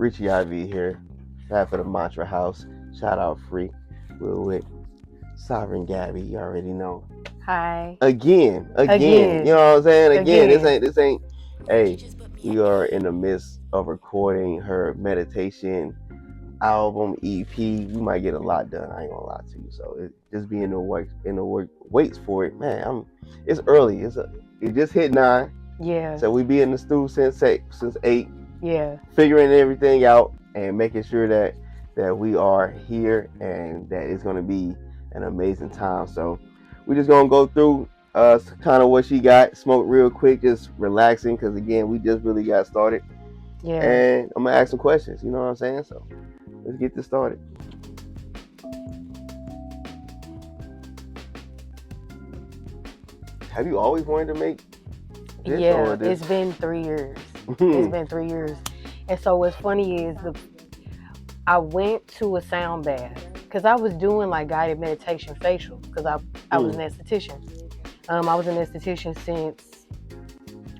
Richie IV here, half of the Mantra House. Shout out free. We're with Sovereign Gabi. You already know. Hi. Again. You know what I'm saying? Again. This ain't. Hey, we are in the midst of recording her meditation album EP. We might get a lot done. I ain't gonna lie to you. So just be in the work waits for it, man. It's early. It just hit 9. Yeah. So we be in the stew since 8. Yeah. Figuring everything out and making sure that we are here and that it's gonna be an amazing time. So we're just gonna go through kind of what she got, smoke real quick, just relaxing, because again we just really got started. Yeah. And I'm gonna ask some questions. You know what I'm saying? So let's get this started. Have you always wanted to make this? Yeah, it's been 3 years. It's been 3 years. And so what's funny is I went to a sound bath because I was doing like guided meditation facial because I was an esthetician. I was an esthetician since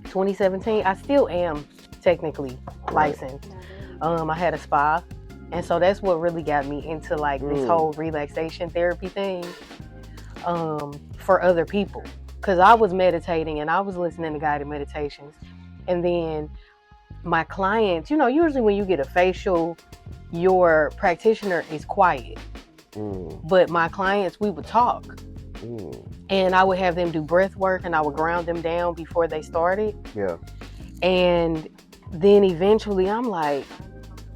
2017. I still am technically licensed. I had a spa. And so that's what really got me into like this whole relaxation therapy thing for other people. Because I was meditating and I was listening to guided meditations. And then my clients, usually when you get a facial, your practitioner is quiet. But my clients, we would talk. And I would have them do breath work and I would ground them down before they started. Yeah. And then eventually I'm like,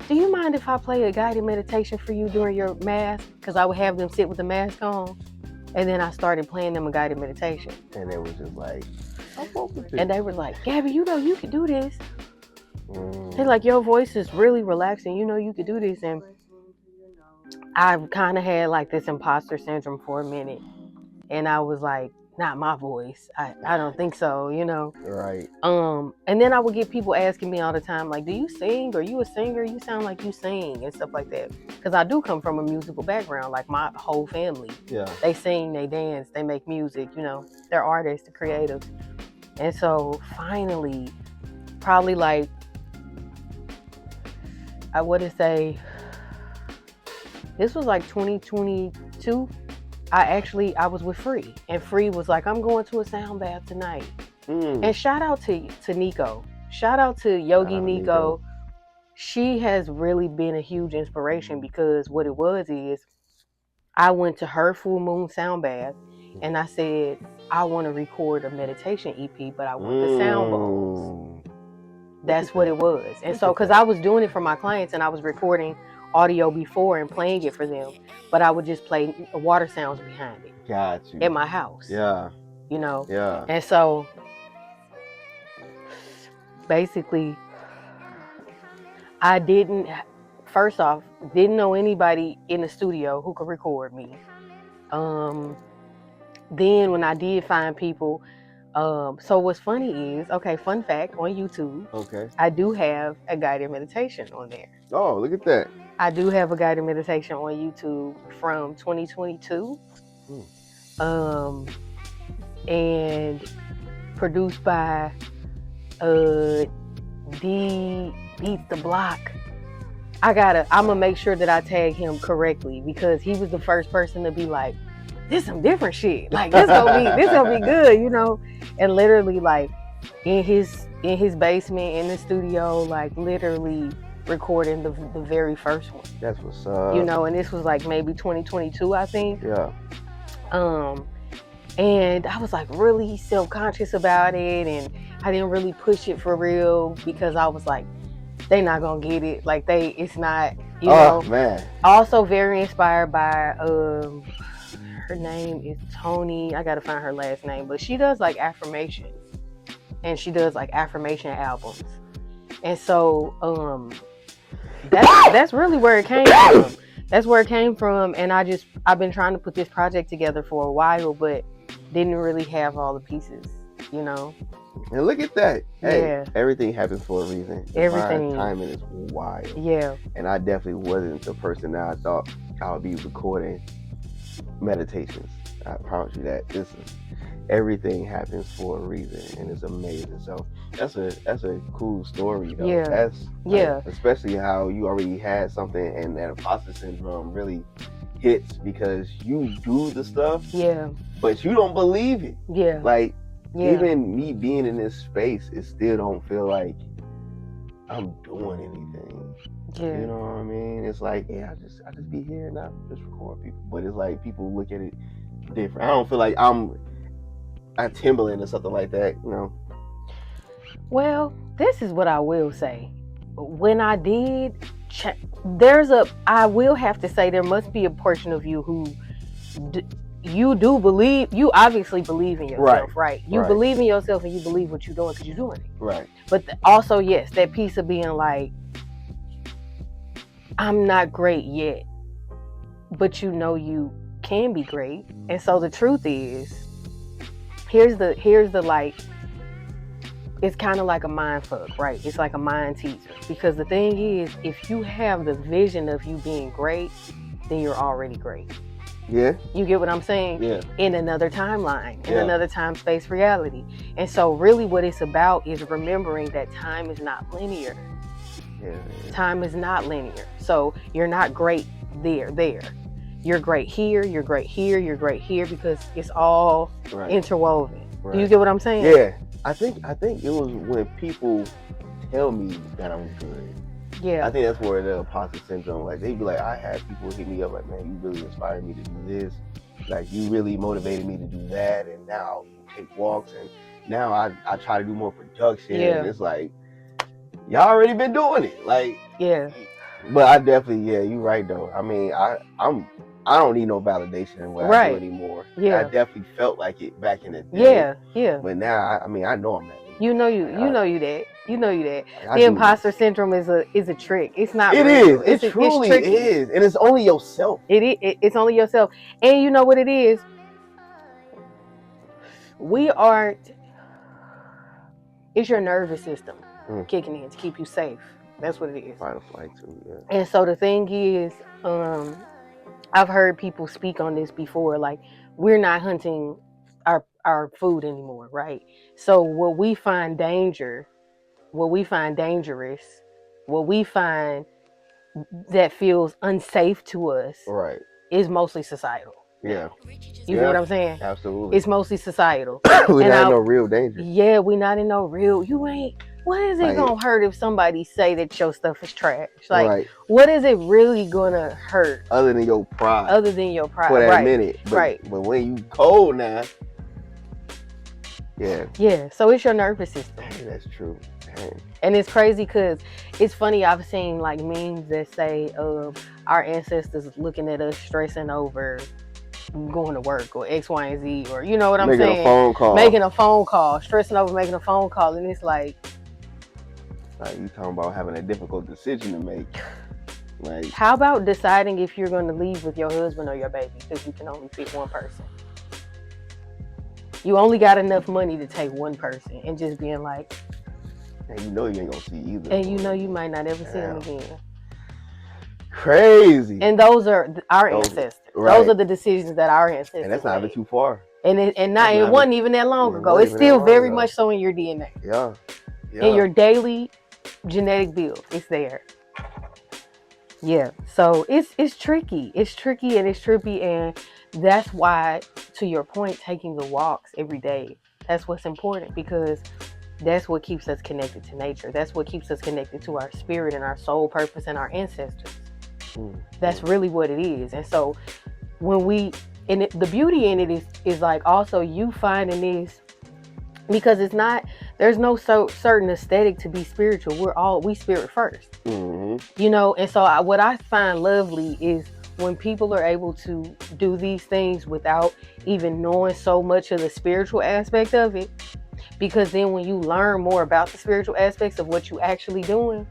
do you mind if I play a guided meditation for you during your mask? Because I would have them sit with the mask on. And then I started playing them a guided meditation. And it was just like, and they were like, Gabi, you could do this. They're like, your voice is really relaxing. You could do this. And I kind of had like this imposter syndrome for a minute. And I was like, not my voice. I don't think so, Right. And then I would get people asking me all the time, like, do you sing? Are you a singer? You sound like you sing and stuff like that. Because I do come from a musical background, like my whole family. Yeah. They sing, they dance, they make music, they're artists, they're creatives. And so finally, probably like, I would say, this was like 2022. I was with Free, and Free was like, I'm going to a sound bath tonight. And shout out to Nico. Shout out to Yogi Nico. She has really been a huge inspiration because what it was is I went to her full moon sound bath and I said, I want to record a meditation EP, but I want the sound bowls. That's what it was. And so, because I was doing it for my clients and I was recording audio before and playing it for them, but I would just play water sounds behind it. Got you. At my house. Yeah. Yeah. And so basically I didn't know anybody in the studio who could record me. Then when I did find people, so what's funny is, fun fact on YouTube. Okay. I do have a guided meditation on there. Oh, look at that. I do have a guided meditation on YouTube from 2022. And produced by D Beats the Block. I'm gonna make sure that I tag him correctly because he was the first person to be like, this some different shit. Like this gonna be good, And literally like in his basement in the studio, like literally recording the very first one. That's what's up. And this was like maybe 2022, I think. Yeah. And I was like really self-conscious about it, and I didn't really push it for real because I was like, they not gonna get it. Like it's not, Oh man. Also very inspired by her name is Tony. I gotta find her last name, but she does like affirmations, and she does like affirmation albums. And so that's really where it came from. That's where it came from, and I've been trying to put this project together for a while, but didn't really have all the pieces, And look at that. Hey, yeah. Everything happens for a reason. Everything. Divine timing is wild. Yeah. And I definitely wasn't the person that I thought I would be recording meditations. I promise you that. everything happens for a reason, and it's amazing. So that's a cool story though. Yeah. That's Yeah. especially how you already had something, and that imposter syndrome really hits because you do the stuff, Yeah. but you don't believe it. Yeah. Like Yeah. even me being in this space, it still don't feel like I'm doing anything. Yeah. You know what I mean? It's like, yeah, I just be here and I just record people. But it's like people look at it different. I don't feel like I'm Timberland or something like that, you know. Well, this is what I will say. When I did, I will have to say there must be a portion of you who you do believe, you obviously believe in yourself, right? You believe in yourself and you believe what you're doing because you're doing it. Right. But also, yes, that piece of being like, I'm not great yet, but you know you can be great. And so the truth is, here's the like, it's kind of like a mind fuck, right? It's like a mind teaser. Because the thing is, if you have the vision of you being great, then you're already great. Yeah. You get what I'm saying? Yeah. In another timeline, in another time space reality. And so really what it's about is remembering that time is not linear. Yeah. Time is not linear. So you're not great there. You're great here, you're great here, you're great here, because it's all interwoven. Right. Do you get what I'm saying? Yeah. I think it was when people tell me that I'm good. Yeah. I think that's where the imposter syndrome, like, they'd be like, I had people hit me up like, man, you really inspired me to do this. Like, you really motivated me to do that. And now I take walks, and now I try to do more production. Yeah. And it's like, y'all already been doing it. Like, yeah. But I definitely, yeah, you're right though. I mean, I don't need no validation in what I do anymore. Yeah. I definitely felt like it back in the day. Yeah, yeah. But now, I mean, I know I'm that. You know you that. The imposter syndrome is a trick. It's not real. It is. It truly is. And it's only yourself. It's only yourself. And you know what it is? It's your nervous system kicking in to keep you safe. That's what it is. Fight or flight too, yeah. And so the thing is, I've heard people speak on this before, like, we're not hunting our food anymore, right? So what we find dangerous, what we find that feels unsafe to us, right, is mostly societal. Yeah. You get what I'm saying? Absolutely. It's mostly societal. We're not in no real danger. Yeah, we're not in no real. What is it gonna hurt if somebody say that your stuff is trash? Like, what is it really gonna hurt? Other than your pride. For that minute. But when you cold now. Yeah. Yeah. So it's your nervous system. Dang, that's true. Dang. And it's crazy because it's funny. I've seen like memes that say our ancestors looking at us stressing over going to work or X, Y, and Z, or you know what I'm saying? Making a phone call, stressing over making a phone call, and it's like you talking about having a difficult decision to make. Like, how about deciding if you're going to leave with your husband or your baby because you can only fit one person? You only got enough money to take one person, and just being like, and you know you ain't gonna see either. And you know you might not ever see him again. Crazy. And those are our ancestors. Right. Those are the decisions that our ancestors And that's not even too far. And it wasn't even that long ago. It's still very much so in your DNA. Yeah. In your daily genetic build. It's there. Yeah. So it's tricky. It's tricky and it's trippy, and that's why, to your point, taking the walks every day, that's what's important, because that's what keeps us connected to nature. That's what keeps us connected to our spirit and our soul purpose and our ancestors. That's really what it is. And so the beauty in it is like also you finding this, because there's no certain aesthetic to be spiritual. We spirit first. Mm-hmm. You know, and so what I find lovely is when people are able to do these things without even knowing so much of the spiritual aspect of it. Because then when you learn more about the spiritual aspects of what you actually doing,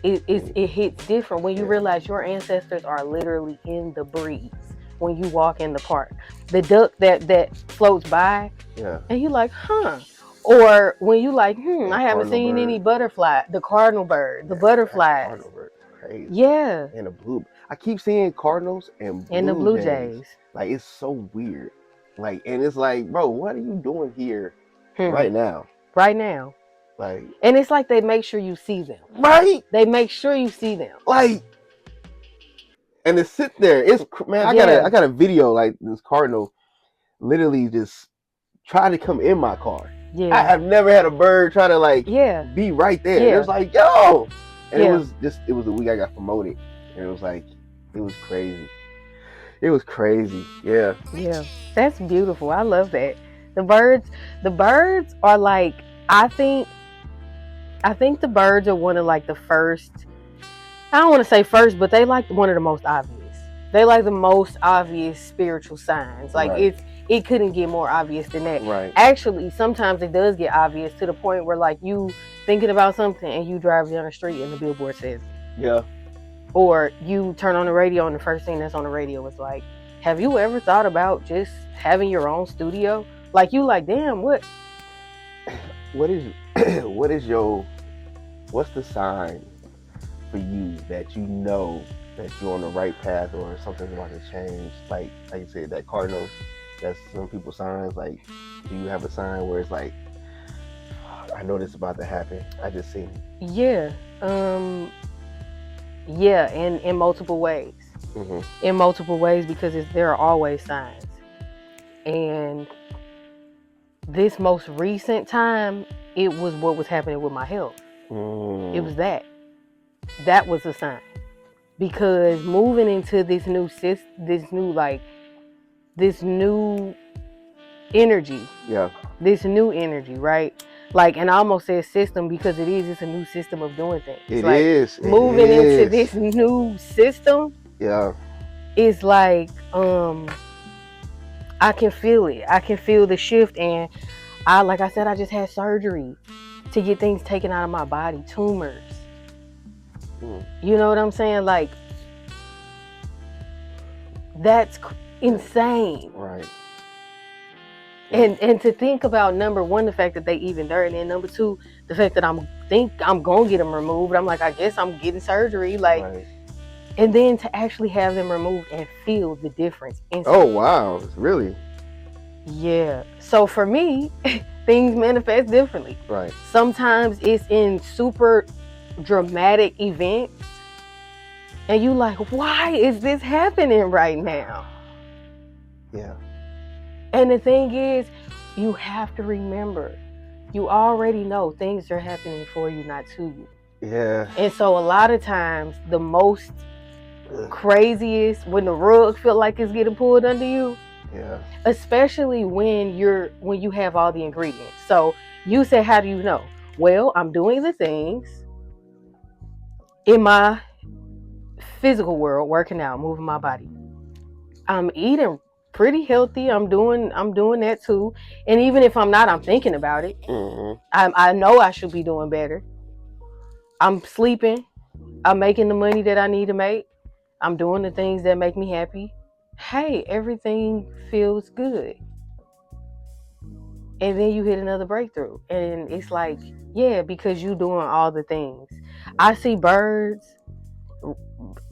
it hits different when you realize your ancestors are literally in the breeze. When you walk in the park, the duck that floats by, and you like, huh? Or when you like, I haven't seen any butterfly, the cardinal bird, the butterflies. Cardinal bird, crazy. Yeah. And the blue. I keep seeing cardinals and the Blue Jays. Like, it's so weird. Like, and it's like, bro, what are you doing here right now? Right now. Like, and it's like they make sure you see them. Right? They make sure you see them. Like, and to sit there, it's man. I got a video like this cardinal literally just try to come in my car. Yeah. I have never had a bird try to like be right there. It was like, yo. And it was the week I got promoted. And it was like, it was crazy. It was crazy. Yeah. Yeah. That's beautiful. I love that. The birds are like, I think the birds are one of like the first, I don't want to say first, but they like one of the most obvious. They like the most obvious spiritual signs. Like it couldn't get more obvious than that. Right. Actually, sometimes it does get obvious to the point where like you thinking about something and you drive down the street and the billboard says it. Yeah. Or you turn on the radio and the first thing that's on the radio is like, have you ever thought about just having your own studio? Like you like, damn, what's the sign for you that you know that you're on the right path or something's about to change? Like you said, that cardinal, that's some people's signs. Like, do you have a sign where it's like, I know this is about to happen, I just seen it? Yeah. Yeah, in multiple ways. Mm-hmm. In multiple ways, because there are always signs. And this most recent time, it was what was happening with my health. It was that. That was a sign. Because moving into this new energy. Yeah. This new energy, right? Like, and I almost said system because it's a new system of doing things. It moving into this new system. Yeah. It's like, I can feel it. I can feel the shift. And like I said, I just had surgery to get things taken out of my body, tumors. You know what I'm saying? Like, that's insane. Right. And to think about, number one, the fact that they even there, and then number two, the fact that I'm gonna get them removed. I'm like, I guess I'm getting surgery, like, right. And then to actually have them removed and feel the difference instantly. Oh wow, really? Yeah. So for me, things manifest differently. Right. Sometimes it's in super dramatic events, and you like, why is this happening right now? Yeah. And the thing is, you have to remember, you already know things are happening for you, not to you. Yeah. And so a lot of times, the most craziest, when the rug feel like it's getting pulled under you. Yeah. Especially when you have all the ingredients. So you say, how do you know? Well, I'm doing the things in my physical world, working out, moving my body. I'm eating pretty healthy. I'm doing that too. And even if I'm not, I'm thinking about it. Mm-hmm. I know I should be doing better. I'm sleeping. I'm making the money that I need to make. I'm doing the things that make me happy. Hey, everything feels good. And then you hit another breakthrough. And it's like, yeah, because you're doing all the things. I see birds.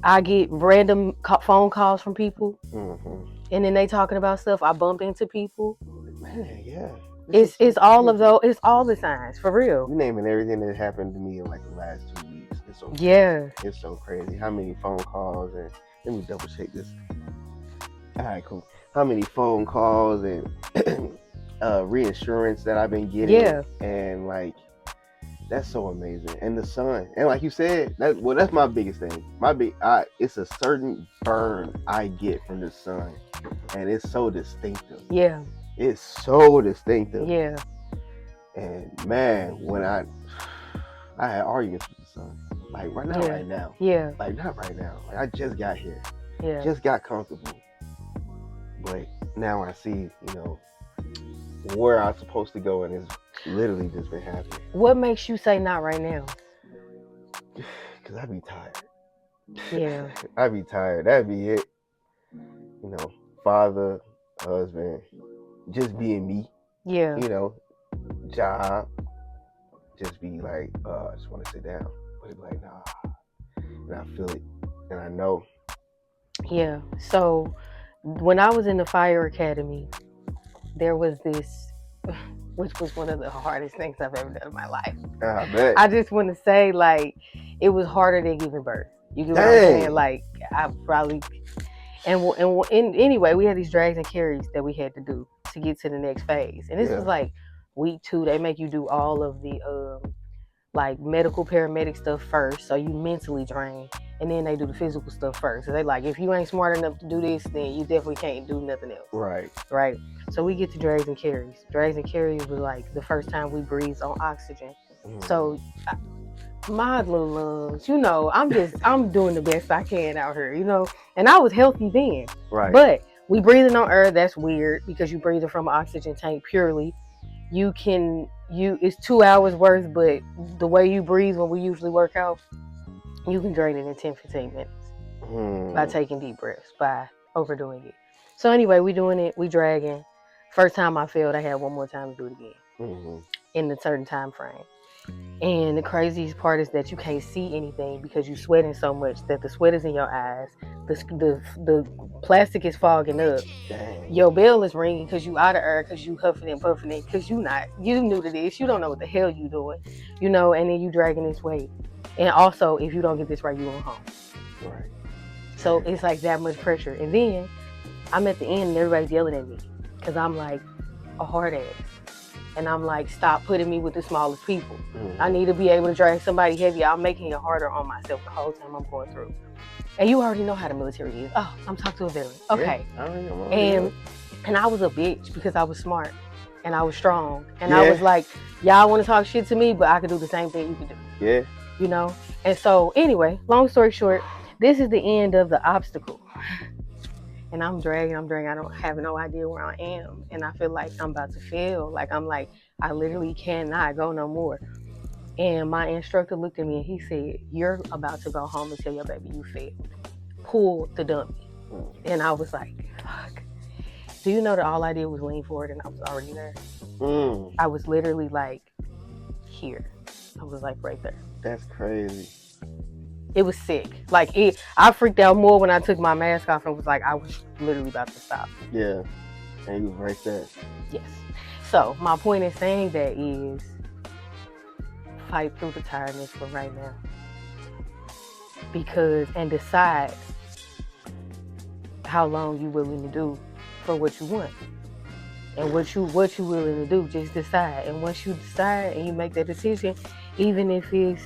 I get random phone calls from people. Mm-hmm. And then they talking about stuff. I bump into people. Man, yeah. It's all of those. It's all the signs, for real. You're naming everything that happened to me in like the last 2 weeks. It's so crazy. Yeah. It's so crazy. How many phone calls, and let me double check this. All right, cool. How many phone calls and reinsurance that I've been getting. Yeah. And like, that's so amazing. And the sun. And like you said, that's my biggest thing. It's a certain burn I get from the sun. And it's so distinctive. Yeah. It's so distinctive. Yeah. And man, when I had arguments with the sun. Like right now. Yeah. Like not right now. Like I just got here. Yeah. Just got comfortable. But now I see, where I'm supposed to go, and it's literally just been happening. What makes you say not right now? Because I be tired. Yeah. I be tired. That'd be it. Father, husband, just being me. Yeah. Job. Just be like, I just want to sit down. But it'd be like, nah. And I feel it. And I know. Yeah. So when I was in the fire academy, there was this, which was one of the hardest things I've ever done in my life. I bet. I just want to say, like, it was harder than giving birth. You get what I'm saying? Like, I probably, and anyway, we had these drags and carries that we had to do to get to the next phase. And this was like week 2. They make you do all of the like medical paramedic stuff first, so you mentally drain, and then they do the physical stuff first. So they like, if you ain't smart enough to do this, then you definitely can't do nothing else. Right. So we get to drags and carries. Drags and carries was like the first time we breathed on oxygen. So my little lungs, you know, I'm doing the best I can out here, you know, and I was healthy then. But we breathing on air. That's weird because you breathing from an oxygen tank purely. It's 2 hours worth, but the way you breathe when we usually work out, you can drain it in 10-15 minutes by taking deep breaths, by overdoing it. So anyway, we doing it, we dragging. First time I failed, I had one more time to do it again in a certain time frame. And the craziest part is that you can't see anything because you're sweating so much that the sweat is in your eyes. The plastic is fogging up. Dang. Your bell is ringing because you out of air, because you huffing and puffing it, because you new to this. You don't know what the hell you doing, you know, and then you dragging this weight. And also, if you don't get this right, you going home. Right. So it's like that much pressure. And then I'm at the end and everybody's yelling at me because I'm like a hard ass. And I'm like, stop putting me with the smallest people. I need to be able to drag somebody heavy. I'm making it harder on myself the whole time I'm going through. And you already know how the military is. Oh, I'm talking to a veteran. Okay. Yeah, and I was a bitch because I was smart and I was strong. And I was like, y'all want to talk shit to me, but I could do the same thing you could do. Yeah. You know? And so anyway, long story short, this is the end of the obstacle. And I'm dragging. I don't have no idea where I am. And I feel like I'm about to fail. Like, I literally cannot go no more. And my instructor looked at me and he said, you're about to go home and tell your baby you failed. Pull the dummy. And I was like, fuck. Do you know that all I did was lean forward and I was already there? I was literally like here. I was like right there. That's crazy. It was sick. Like, I freaked out more when I took my mask off and was like, I was literally about to stop. Yeah. And you was right there. Yes. So my point in saying that is fight through the tiredness for right now. And decide how long you willing to do for what you want. And what you willing to do, just decide. And once you decide and you make that decision, even if it's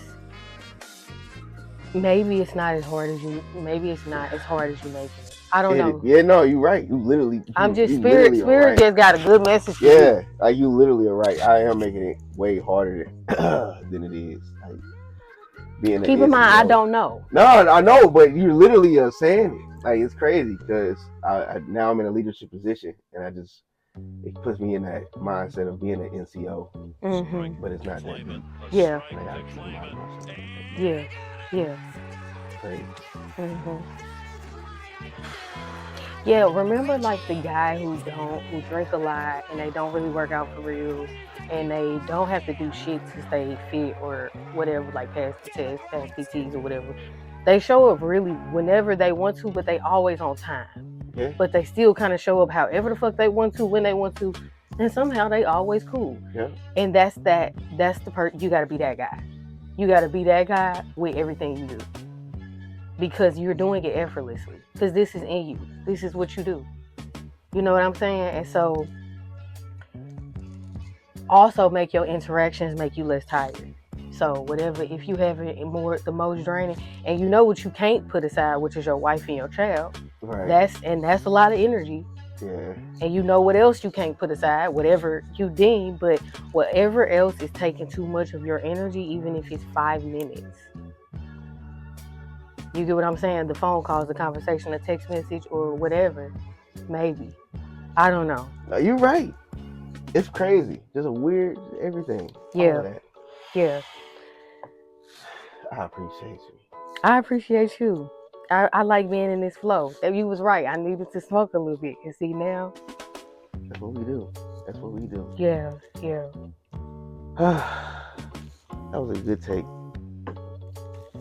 maybe it's not as hard as you make it. I don't know. Yeah, no, you're right. You literally. I'm just spirit just got a good message for you. Yeah, like you literally are right. I am making it way harder than it is. Like being. Keep in mind, I don't know. No, I know, but you literally are saying it. Like it's crazy because now I'm in a leadership position, and it puts me in that mindset of being an NCO. But it's not that good. Yeah. And I gotta keep reminding myself. Yeah. Crazy. Yeah, remember like the guy who drink a lot and they don't really work out for real and they don't have to do shit to stay fit or whatever, like pass the test, pass PTs or whatever. They show up really whenever they want to, but they always on time. Yeah. But they still kind of show up however the fuck they want to, when they want to, and somehow they always cool. Yeah. And that's the part, you gotta be that guy. You gotta be that guy with everything you do. Because you're doing it effortlessly. Because this is in you. This is what you do. You know what I'm saying? And so, also make your interactions make you less tired. So whatever, if you have the most draining, and you know what you can't put aside, which is your wife and your child. Right. That's a lot of energy. Yeah. And you know what else you can't put aside, whatever you deem, but whatever else is taking too much of your energy, even if it's 5 minutes. You get what I'm saying? The phone calls, the conversation, the text message, or whatever. Maybe. I don't know. No, you're right. It's crazy. Just a weird everything. Yeah. All of that. Yeah. I appreciate you. I appreciate you. I like being in this flow. You was right. I needed to smoke a little bit. And see now? That's what we do. Yeah. That was a good take.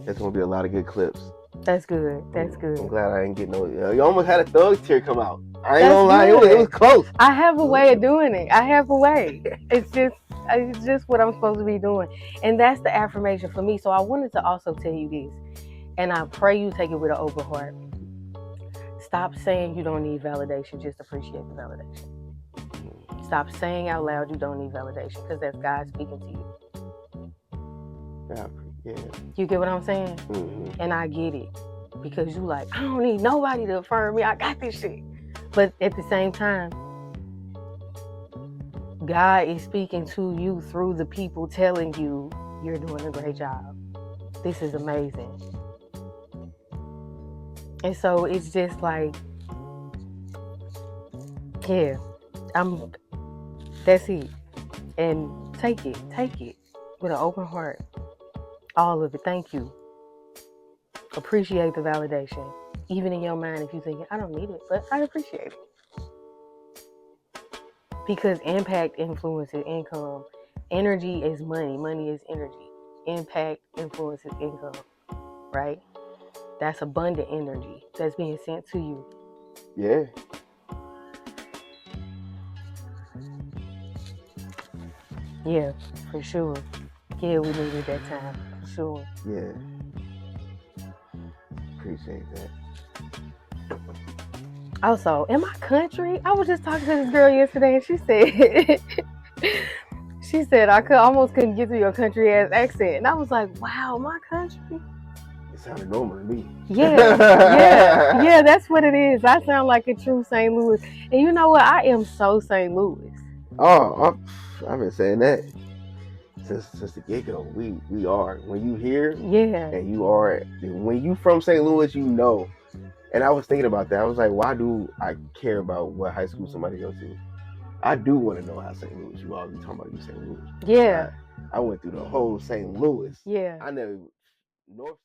There's going to be a lot of good clips. That's good. That's good. I'm glad I didn't get no. You almost had a thug tear come out. I ain't That's gonna lie, good. it was close. I have a way of doing it. I have a way. It's just what I'm supposed to be doing, and that's the affirmation for me. So I wanted to also tell you this, and I pray you take it with an open heart. Stop saying you don't need validation. Just appreciate the validation. Stop saying out loud you don't need validation, because that's God speaking to you. Yeah. You get what I'm saying? Mm-hmm. And I get it, because you like, I don't need nobody to affirm me. I got this shit. But at the same time, God is speaking to you through the people telling you you're doing a great job. This is amazing. And so it's just like, yeah, that's it. And take it with an open heart. All of it. Thank you. Appreciate the validation. Even in your mind, if you're thinking, I don't need it, but I appreciate it. Because impact influences income. Energy is money. Money is energy. Impact influences income. Right? That's abundant energy that's being sent to you. Yeah. Yeah, for sure. Yeah, we needed that time. For sure. Yeah. Appreciate that. Also, in my country, I was just talking to this girl yesterday, and she said, I couldn't get to your country ass accent. And I was like, wow, my country. It sounded normal to me. Yeah, that's what it is. I sound like a true St. Louis. And you know what? I am so St. Louis. Oh, I've been saying that since the get-go. We are. When you hear, and you are, when you from St. Louis, you know. And I was thinking about that. I was like, why do I care about what high school somebody goes to? I do want to know how St. Louis. You all be talking about you St. Louis. Yeah. I went through the whole St. Louis. Yeah. I never north.